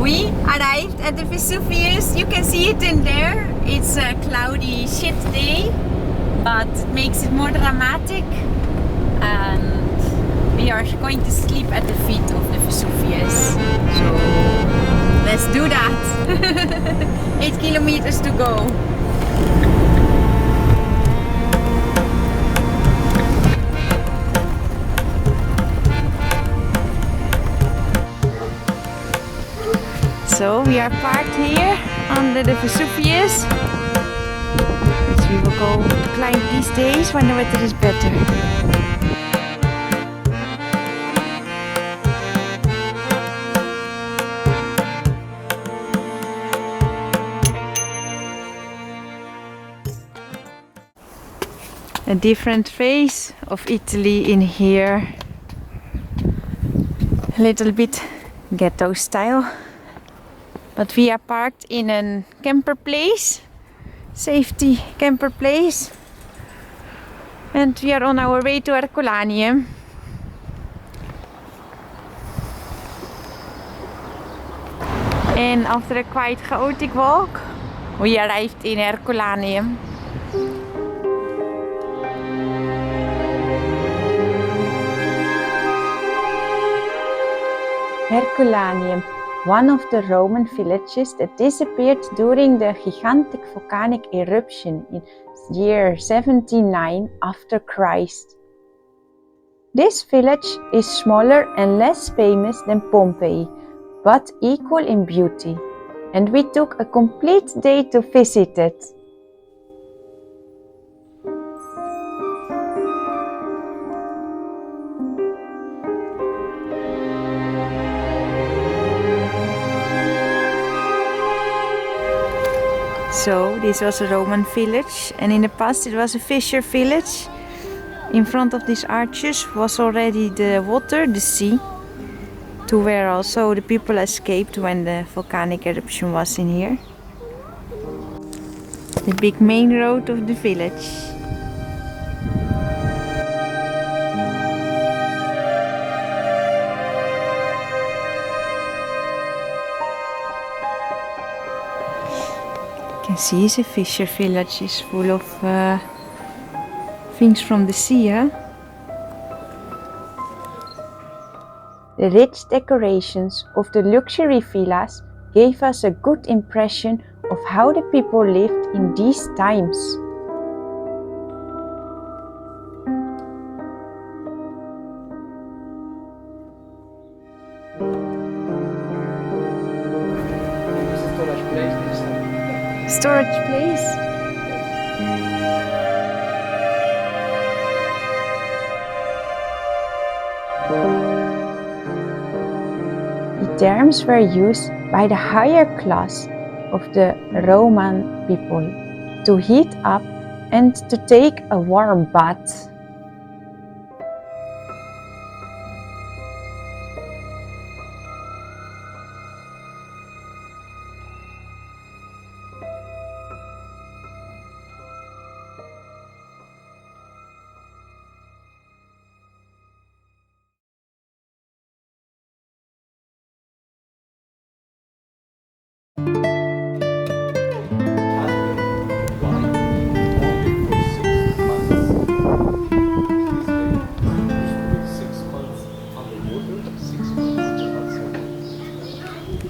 We arrived at the Vesuvius. You can see it in there. It's a cloudy shit day, but it makes it more dramatic. And we are going to sleep at the feet of the Vesuvius. So let's do that. 8 kilometers to go. So we are parked here under the Vesuvius, which we will go climb these days when the weather is better. A different face of Italy in here. A little bit ghetto style. But we are parked in a camper place, safety camper place, and we are on our way to Herculaneum. And after a quite chaotic walk, we arrived in Herculaneum. Herculaneum, one of the Roman villages that disappeared during the gigantic volcanic eruption in year 79 after Christ. This village is smaller and less famous than Pompeii, but equal in beauty, and we took a complete day to visit it. So this was a Roman village, and in the past it was a fisher village. In front of these arches was already the water, the sea, to where also the people escaped when the volcanic eruption was in here. The big main road of the village. You can see it's a fisher village. It's full of things from the sea. Huh? The rich decorations of the luxury villas gave us a good impression of how the people lived in these times. Storage place. The terms were used by the higher class of the Roman people to heat up and to take a warm bath.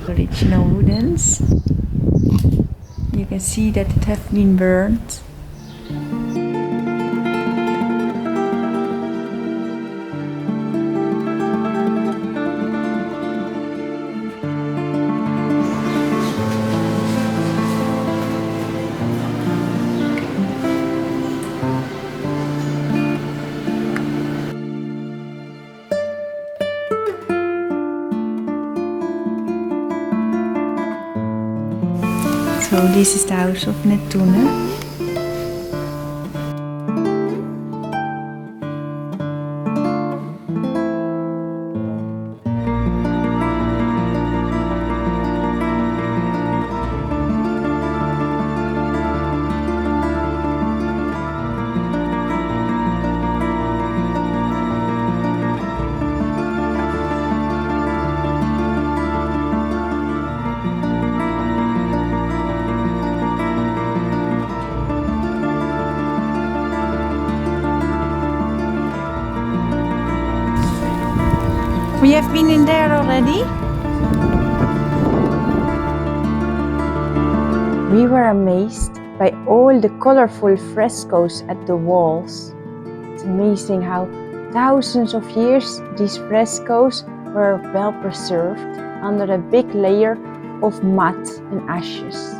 Original woodens. You can see that it have been burned. So this is the house of Neptune. have been in there already? We were amazed by all the colorful frescoes at the walls. It's amazing how thousands of years these frescoes were well preserved under a big layer of mud and ashes.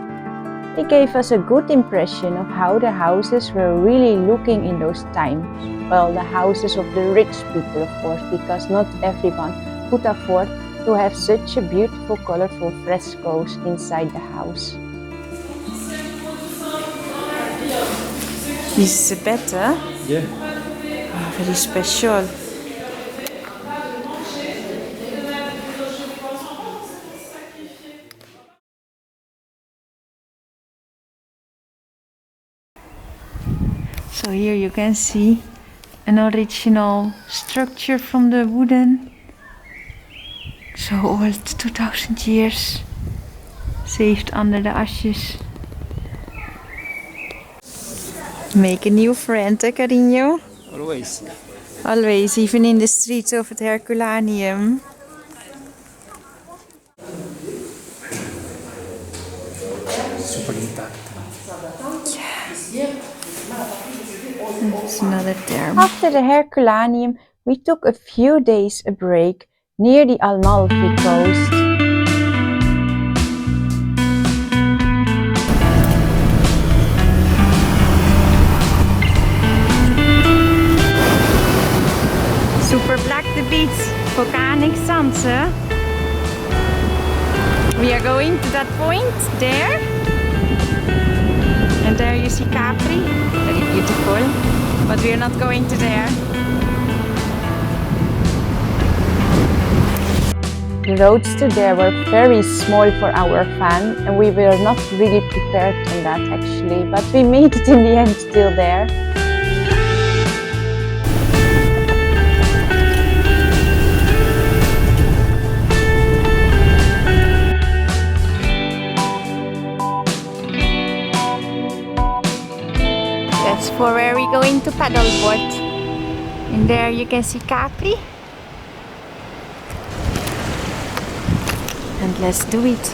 They gave us a good impression of how the houses were really looking in those times. Well, the houses of the rich people, of course, because not everyone could afford to have such a beautiful, colorful frescoes inside the house. This is a bed, huh? Yeah. Oh, very special. So here you can see an original structure from the wooden. So old, 2000 years, saved under the ashes. Make a new friend, eh, Carino? Always. Always, even in the streets of the Herculaneum. Super intact. That's another term. After the Herculaneum, we took a few days a break near the Amalfi coast. Super black the beach, volcanic sands, huh? We are going to that point there. And there you see Capri, very beautiful, but we are not going to there. The roads to there were very small for our van and we were not really prepared on that actually, but we made it in the end till there. That's for where we're going to paddleboard. And there you can see Capri. And let's do it.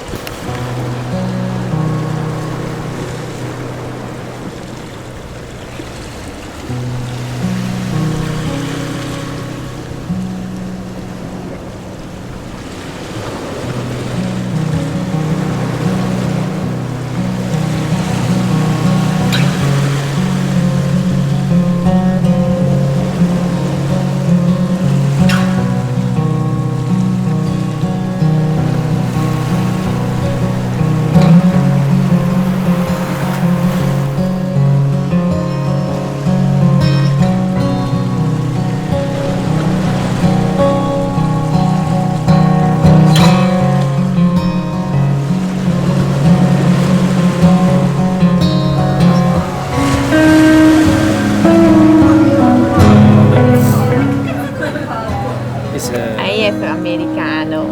I have Americano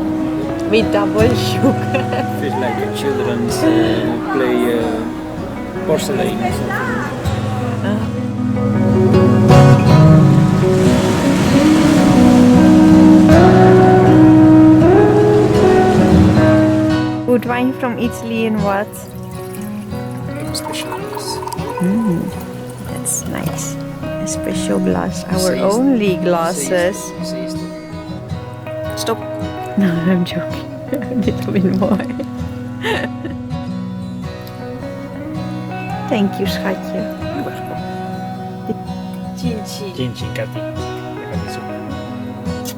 with double sugar. Feels like a children's play porcelain or something. Good wine from Italy and what? Special glass. That's nice. A special glass. Our only glasses. Stop. No, I'm joking. A little bit more. Thank you, schatje. Chin-chin. Chin-chin, Katy.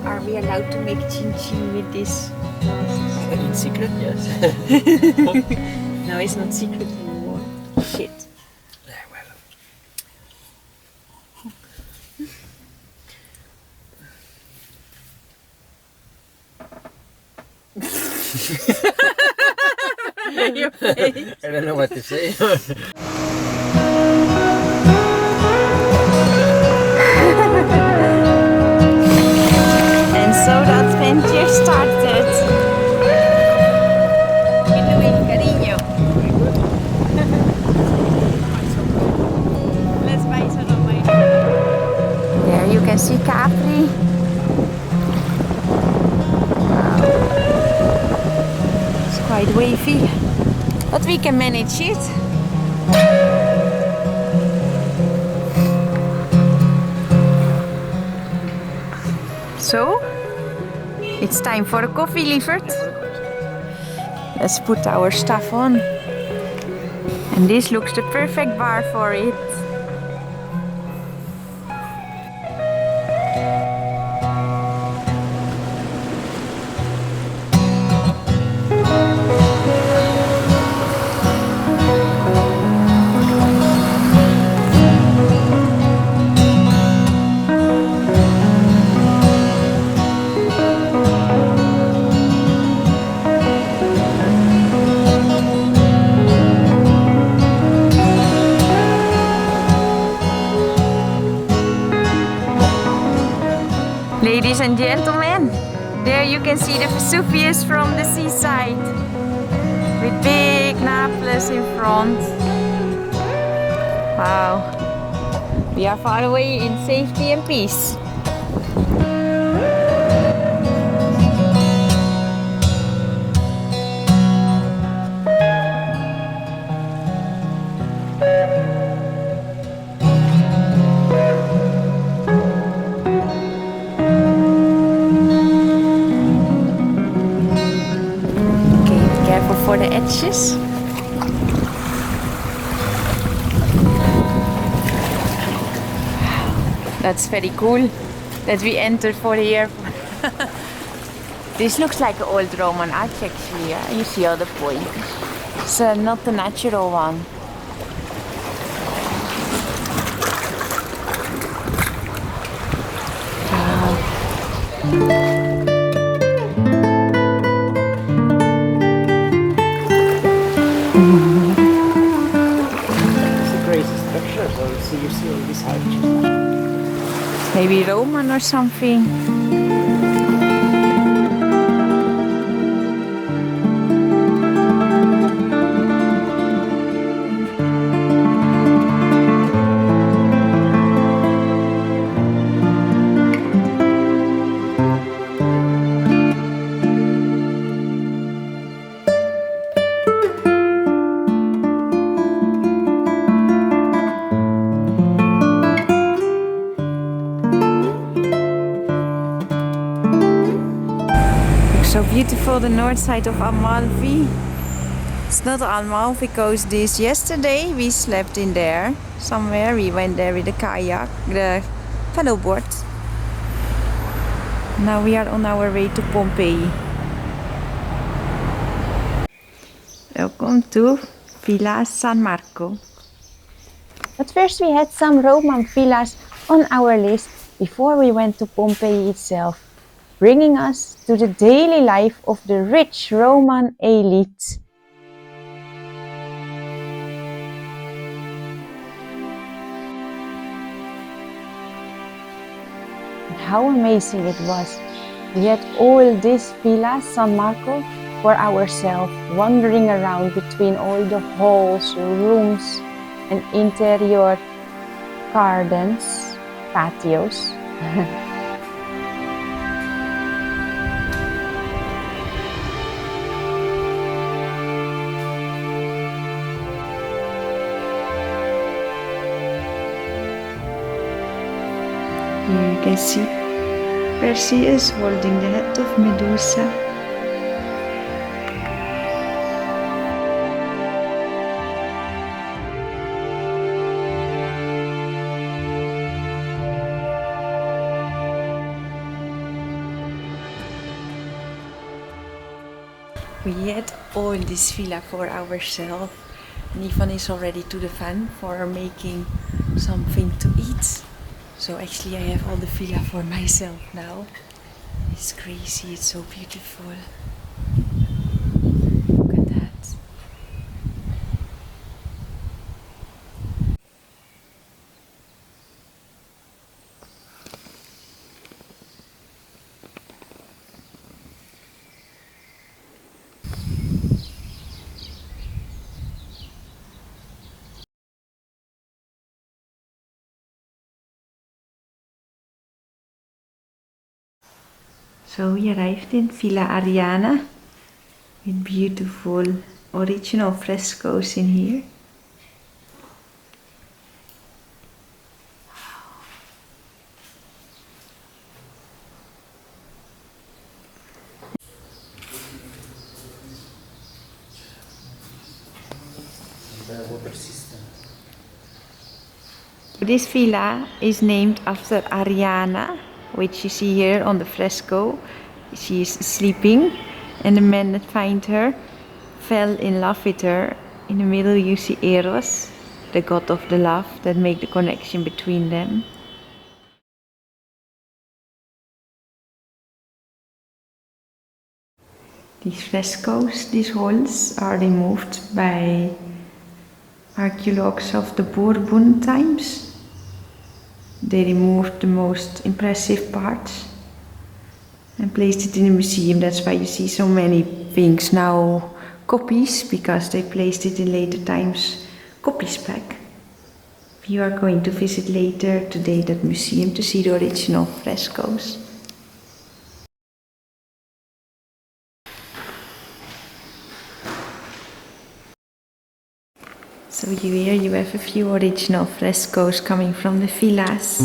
Are we allowed to make chin-chin with this glasses? In secret, yes. No, it's not secret anymore. Shit. Yeah, well. Your face. I don't know what to say. And so the adventure started. What are you doing, cariño? Let's buy some of my. There you can see Capri. quite wavy, but we can manage it. So, it's time for a coffee, lieverd. Let's put our stuff on. And this looks the perfect bar for it. Ladies and gentlemen, there you can see the Vesuvius from the seaside, with big Naples in front. Wow, we are far away in safety and peace. Careful for the edges. That's very cool that we entered for the airport. This looks like an old Roman arch actually, yeah? You see all the points. It's not the natural one. So you see all these arches. Maybe Roman or something. So beautiful, the north side of Amalfi. It's not Amalfi coast this. Yesterday we slept in there somewhere. We went there with the kayak, the paddleboard. Now we are on our way to Pompeii. Welcome to Villa San Marco. But first we had some Roman villas on our list before we went to Pompeii itself, bringing us to the daily life of the rich Roman elite. And how amazing it was. We had all this Villa San Marco for ourselves, wandering around between all the halls, rooms, and interior gardens, patios. Here you can see Perseus holding the head of Medusa. We had all this villa for ourselves. And Ivan is already to the van for making something to eat. So actually I have all the villa for myself now. It's crazy, it's so beautiful. Look at that. So we arrived in Villa Arianna. with beautiful original frescoes in here. The water system. This villa is named after Arianna, which you see here on the fresco. She is sleeping, and the man that found her fell in love with her. In the middle you see Eros, the god of the love that make the connection between them. These frescoes, these walls, are removed by archaeologists of the Bourbon times. They removed the most impressive parts and placed it in a museum. That's why you see so many things now copies, because they placed it in later times copies back. We are going to visit later today that museum to see the original frescoes. So here you have a few original frescoes coming from the villas.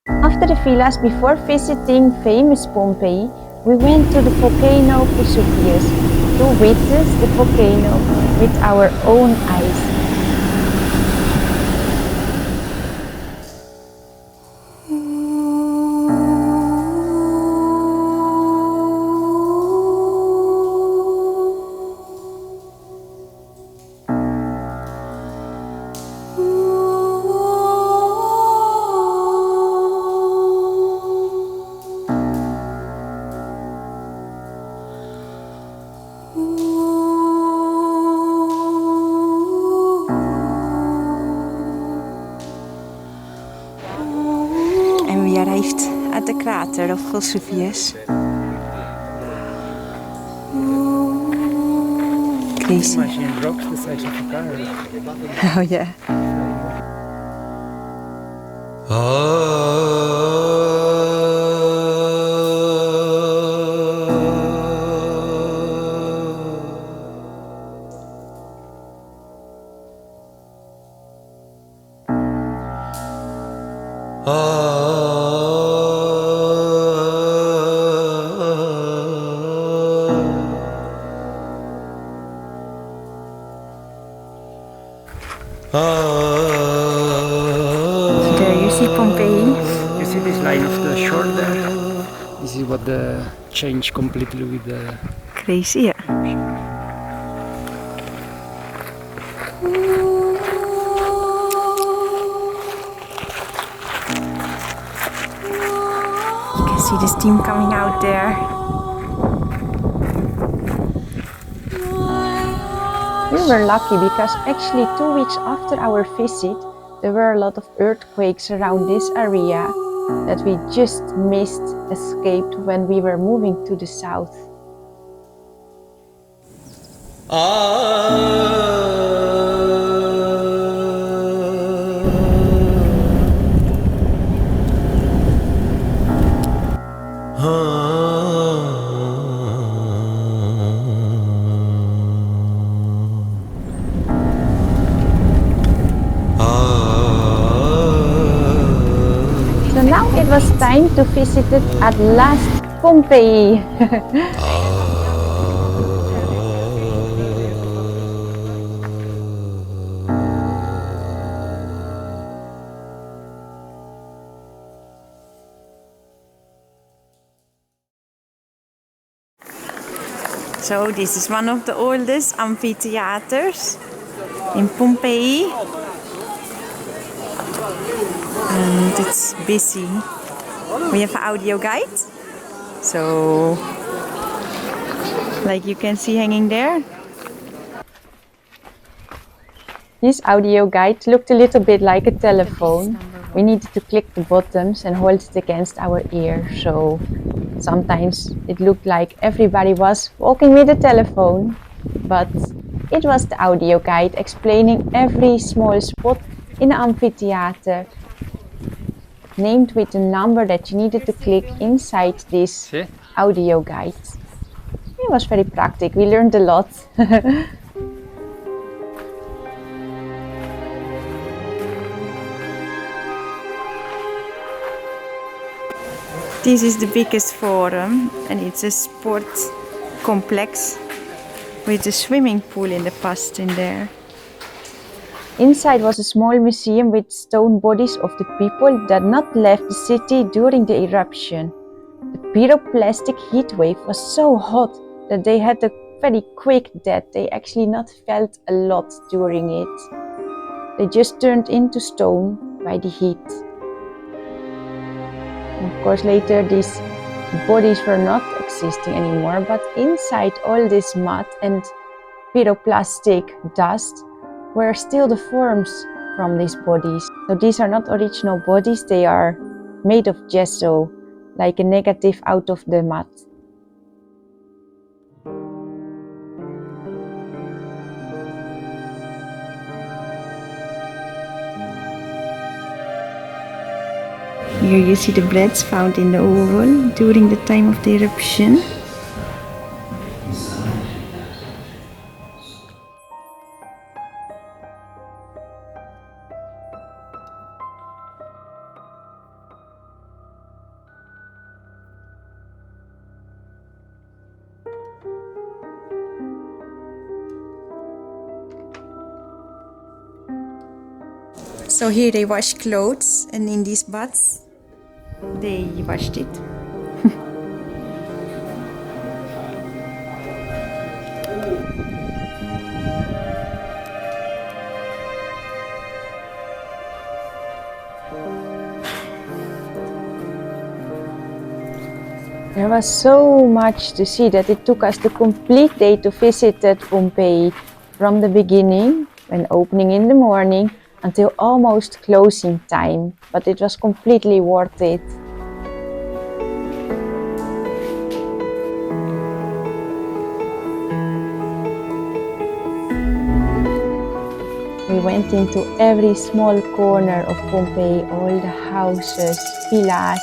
After the villas, before visiting famous Pompeii, we went to the Vulcano Vesuvius to witness the volcano with our own eyes. We arrived at the crater of Vesuvius. Crazy. Imagine rocks the size of a car. Oh yeah. There you see Pompeii. You see this line of the shore there? This is what the change completely with the... Crazy, yeah. You can see the steam coming out there. We were lucky because actually 2 weeks after our visit, there were a lot of earthquakes around this area that we just missed, escaped when we were moving to the south. So now it was time to visit it at last, Pompeii. So this is one of the oldest amphitheaters in Pompeii. And it's busy. We have an audio guide. So, like you can see hanging there. This audio guide looked a little bit like a telephone. We needed to click the buttons and hold it against our ear. So Sometimes it looked like everybody was walking with a telephone, but it was the audio guide explaining every small spot in the amphitheater, named with the number that you needed to click inside this audio guide. It was very practical. We learned a lot. This is the biggest forum, and it's a sport complex with a swimming pool in the past in there. Inside was a small museum with stone bodies of the people that not left the city during the eruption. The pyroclastic heat wave was so hot that they had a very quick death. They actually not felt a lot during it. They just turned into stone by the heat. Of course, later these bodies were not existing anymore, but inside all this mud and pyroclastic dust were still the forms from these bodies. So these are not original bodies, they are made of gesso, like a negative out of the mud. Here you see the breads found in the oval during the time of the eruption. So here they wash clothes, and in these baths they washed it. There was so much to see that it took us the complete day to visit Pompeii, from the beginning, when opening in the morning, until almost closing time, but it was completely worth it. We went into every small corner of Pompeii, all the houses, villas.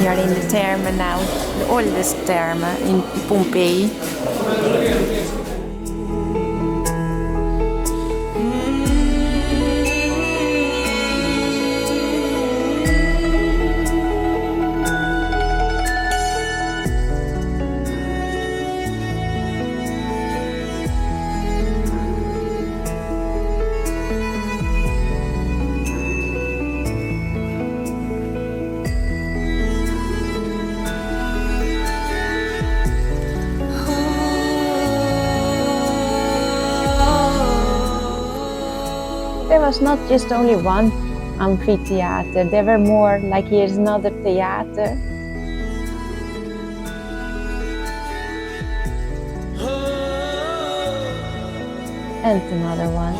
We are in the Terme now, the oldest Terme in Pompeii. There was not just only one amphitheater, there were more, like here's another theater. And another one.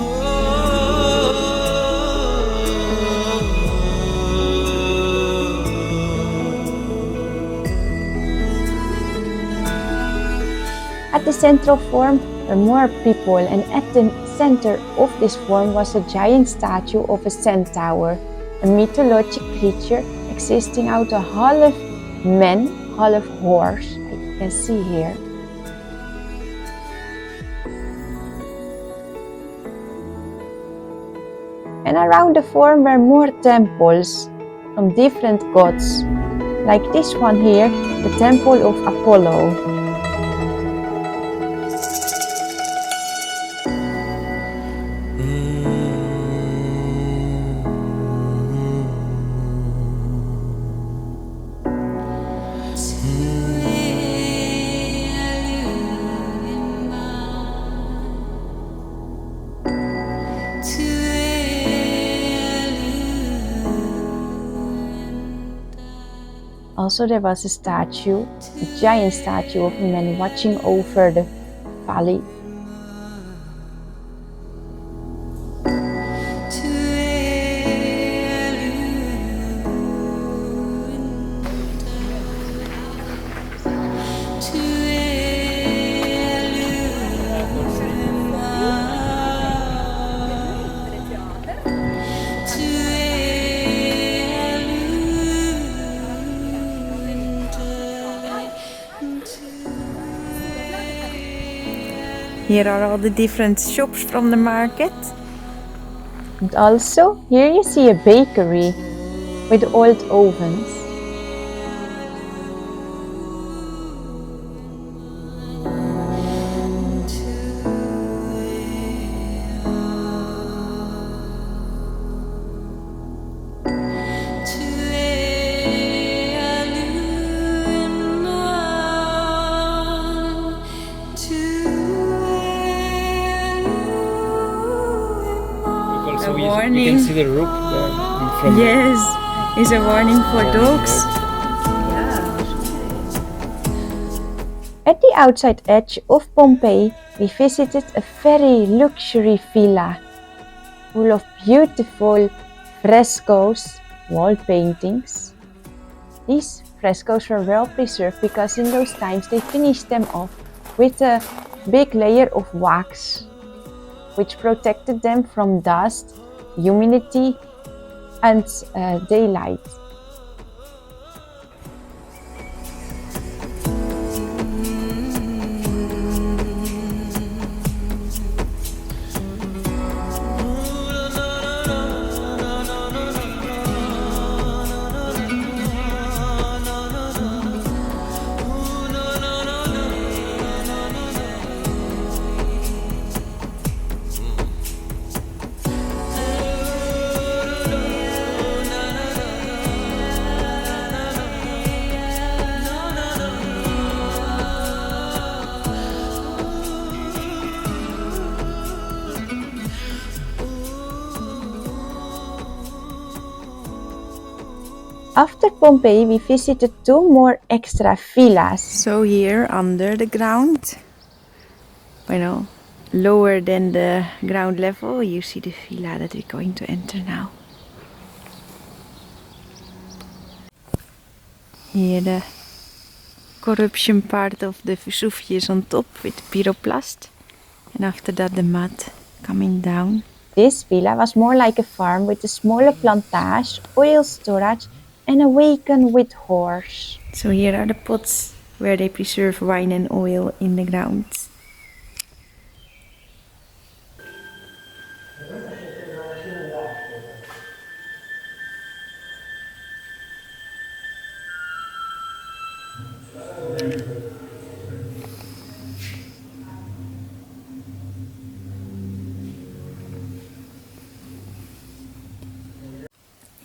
At the central forum were more people, and at the center of this forum was a giant statue of a centaur, a mythological creature existing out of half man, half horse, like you can see here. And around the forum were more temples from different gods, like this one here, the temple of Apollo. Also, there was a statue, a giant statue of a man watching over the valley. Here are all the different shops from the market. And also, here you see a bakery with old ovens. So you warning. can see the roof there in front. Yes, it's a warning for dogs. At the outside edge of Pompeii, we visited a very luxury villa full of beautiful frescoes, wall paintings. These frescoes were well preserved because in those times they finished them off with a big layer of wax, which protected them from dust, humidity, and daylight. After Pompeii, we visited two more extra villas. So here under the ground, lower than the ground level, you see the villa that we're going to enter now. Here the corruption part of the Vesuvius on top with the pyroplast, and after that the mud coming down. This villa was more like a farm with a smaller plantage, oil storage, and a wagon with horse. So here are the pots where they preserve wine and oil in the ground.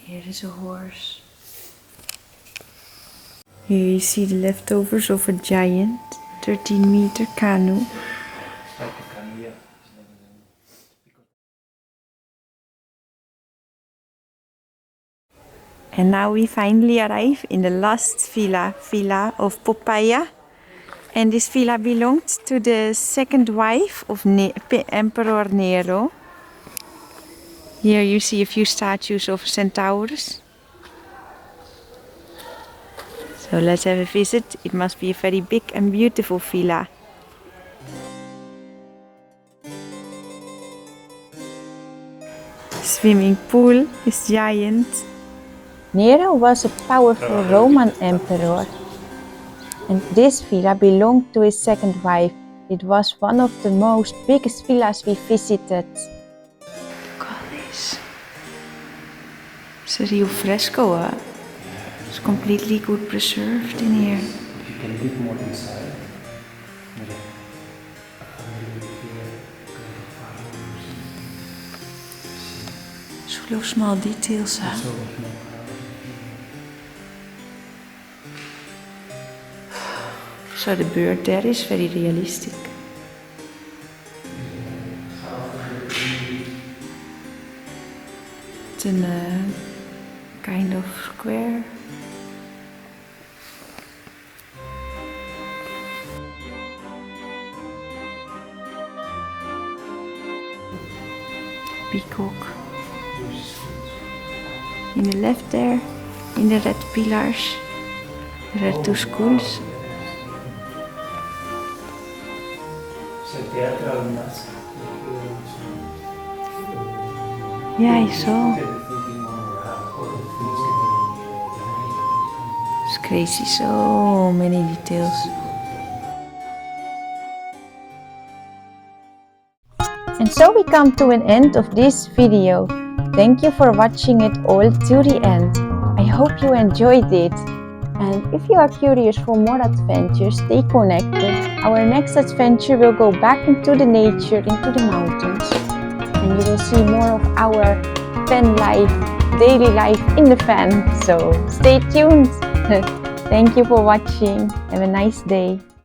Here is a horse. Here you see the leftovers of a giant 13-meter canoe. And now we finally arrive in the last villa of Pompeii. And this villa belonged to the second wife of Emperor Nero. Here you see a few statues of centaurs. So let's have a visit. It must be a very big and beautiful villa. Swimming pool is giant. Nero was a powerful Roman emperor, and this villa belonged to his second wife. It was one of the most biggest villas we visited. Look at this. It's a real fresco, huh? It's completely good preserved in here. You can dig more inside. It's full of small details, huh? So the bird there is very realistic. It's in a kind of square. Peacock. In the left there, in the red pillars, there are two schools. Yeah, I saw. It's crazy, so many details. And so we come to an end of this video. Thank you for watching it all to the end. I hope you enjoyed it. And if you are curious for more adventures, stay connected. Our next adventure will go back into the nature, into the mountains. And you will see more of our van life, daily life in the van. So stay tuned. Thank you for watching. Have a nice day.